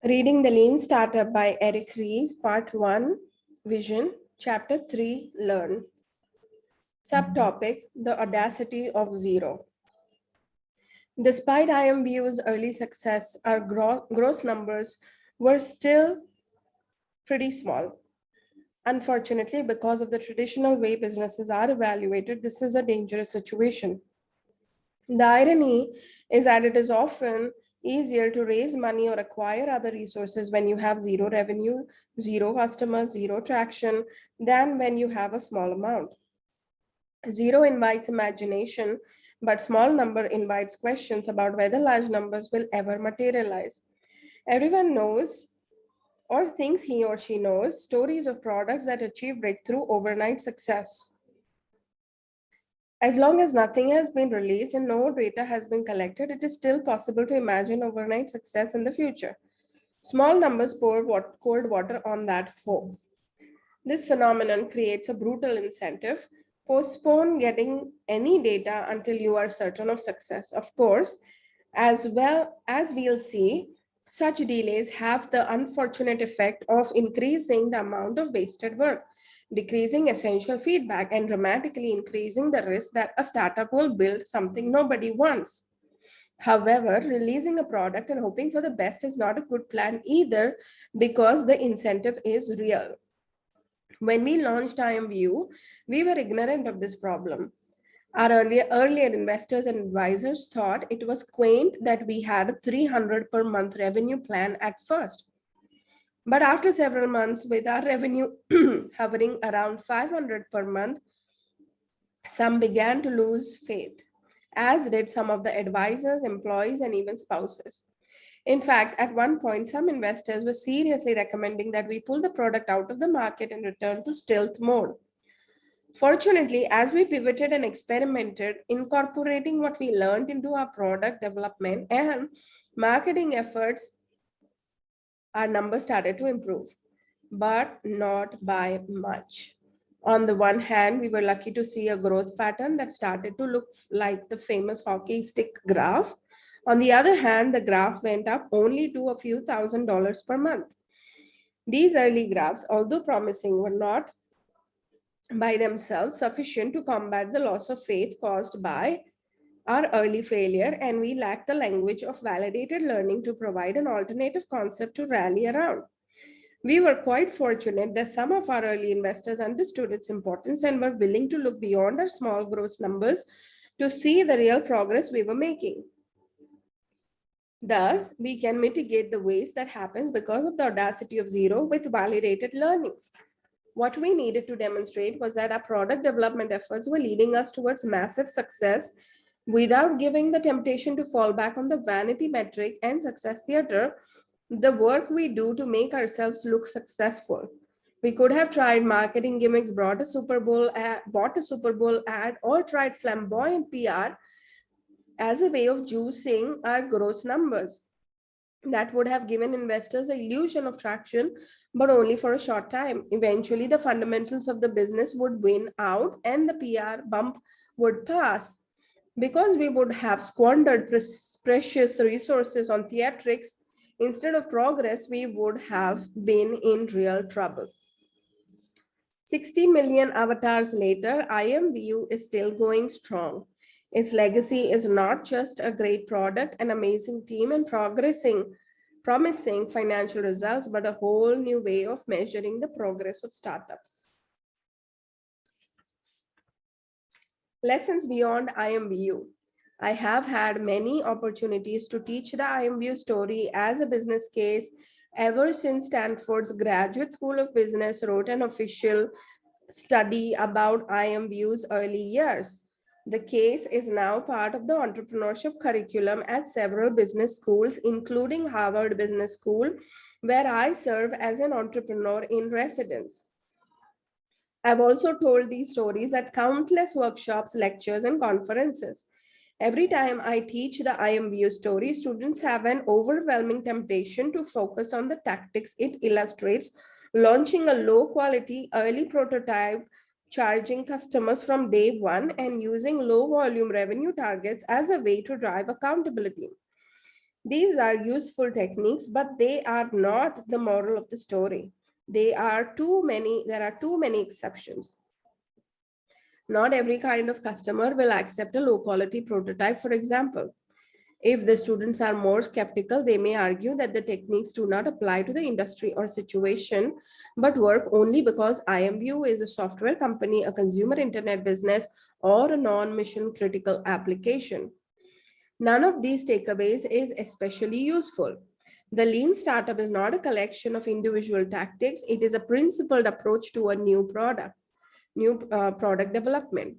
Reading the Lean Startup by Eric Ries, Part 1, Vision, Chapter 3, Learn. Subtopic, The Audacity of Zero. Despite IMVU's early success, our gross numbers were still pretty small. Unfortunately, because of the traditional way businesses are evaluated, this is a dangerous situation. The irony is that it is often easier to raise money or acquire other resources when you have zero revenue, zero customers, zero traction, than when you have a small amount. Zero invites imagination, but small number invites questions about whether large numbers will ever materialize. Everyone knows or thinks he or she knows stories of products that achieve breakthrough overnight success. As long as nothing has been released and no data has been collected, it is still possible to imagine overnight success in the future. Small numbers pour cold water on that hope. This phenomenon creates a brutal incentive. Postpone getting any data until you are certain of success. Of course, as well as we'll see, such delays have the unfortunate effect of increasing the amount of wasted work, decreasing essential feedback, and dramatically increasing the risk that a startup will build something nobody wants. However, releasing a product and hoping for the best is not a good plan either because the incentive is real. When we launched IMView, we were ignorant of this problem. Our earlier investors and advisors thought it was quaint that we had a 300 per month revenue plan at first. But after several months, with our revenue hovering around 500 per month, some began to lose faith, as did some of the advisors, employees, and even spouses. In fact, at one point, some investors were seriously recommending that we pull the product out of the market and return to stealth mode. Fortunately, as we pivoted and experimented, incorporating what we learned into our product development and marketing efforts, our numbers started to improve, but not by much. On the one hand, we were lucky to see a growth pattern that started to look like the famous hockey stick graph. On the other hand, the graph went up only to a few $1,000s per month. These early graphs, although promising, were not by themselves sufficient to combat the loss of faith caused by our early failure, and we lacked the language of validated learning to provide an alternative concept to rally around. We were quite fortunate that some of our early investors understood its importance and were willing to look beyond our small gross numbers to see the real progress we were making. Thus, we can mitigate the waste that happens because of the audacity of zero with validated learning. What we needed to demonstrate was that our product development efforts were leading us towards massive success without giving the temptation to fall back on the vanity metric and success theater, the work we do to make ourselves look successful. We could have tried marketing gimmicks, bought a Super Bowl ad, or tried flamboyant PR as a way of juicing our gross numbers. That would have given investors the illusion of traction, but only for a short time. Eventually, the fundamentals of the business would win out and the PR bump would pass. Because we would have squandered precious resources on theatrics instead of progress, we would have been in real trouble. 60 million avatars later, IMView is still going strong. Its legacy is not just a great product, an amazing team, and promising financial results, but a whole new way of measuring the progress of startups. Lessons beyond IMView. I have had many opportunities to teach the IMView story as a business case ever since Stanford's Graduate School of Business wrote an official study about IMView's early years. The case is now part of the entrepreneurship curriculum at several business schools, including Harvard Business School, where I serve as an entrepreneur in residence. I've also told these stories at countless workshops, lectures, and conferences. Every time I teach the IMView story, students have an overwhelming temptation to focus on the tactics it illustrates, launching a low-quality early prototype, charging customers from day one, and using low-volume revenue targets as a way to drive accountability. These are useful techniques, but they are not the moral of the story. There are too many exceptions. Not every kind of customer will accept a low quality prototype, for example. If the students are more skeptical, they may argue that the techniques do not apply to the industry or situation, but work only because IMVU is a software company, a consumer internet business, or a non-mission critical application. None of these takeaways is especially useful. The lean startup is not a collection of individual tactics, it is a principled approach to a new product development.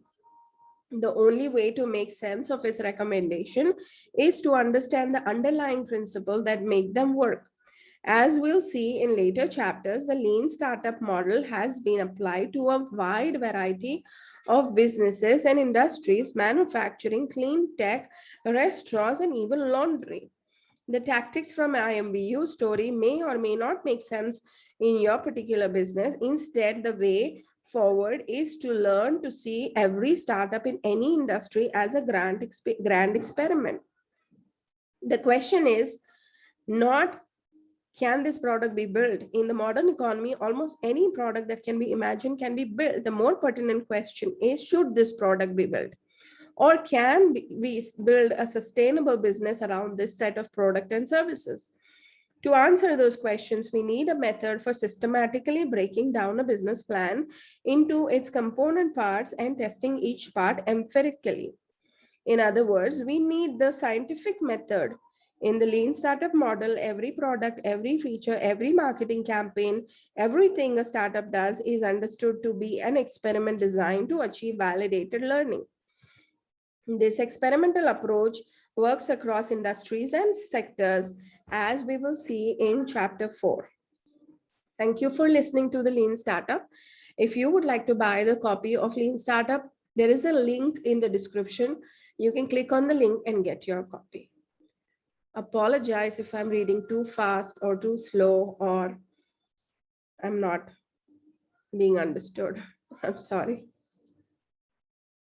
The only way to make sense of its recommendation is to understand the underlying principle that make them work. As we'll see in later chapters, the lean startup model has been applied to a wide variety of businesses and industries: manufacturing, clean tech, restaurants, and even laundry. The tactics from IMBU story may or may not make sense in your particular business. Instead, the way forward is to learn to see every startup in any industry as a grand experiment. The question is not, can this product be built? In the modern economy, almost any product that can be imagined can be built. The more pertinent question is, should this product be built? Or can we build a sustainable business around this set of product and services? To answer those questions, we need a method for systematically breaking down a business plan into its component parts and testing each part empirically. In other words, we need the scientific method. In the lean startup model, every product, every feature, every marketing campaign, everything a startup does is understood to be an experiment designed to achieve validated learning. This experimental approach works across industries and sectors, as we will see in chapter 4. Thank you for listening to the Lean Startup. If you would like to buy the copy of Lean Startup, there is a link in the description. You can click on the link and get your copy. Apologize if I'm reading too fast or too slow or I'm not being understood. I'm sorry.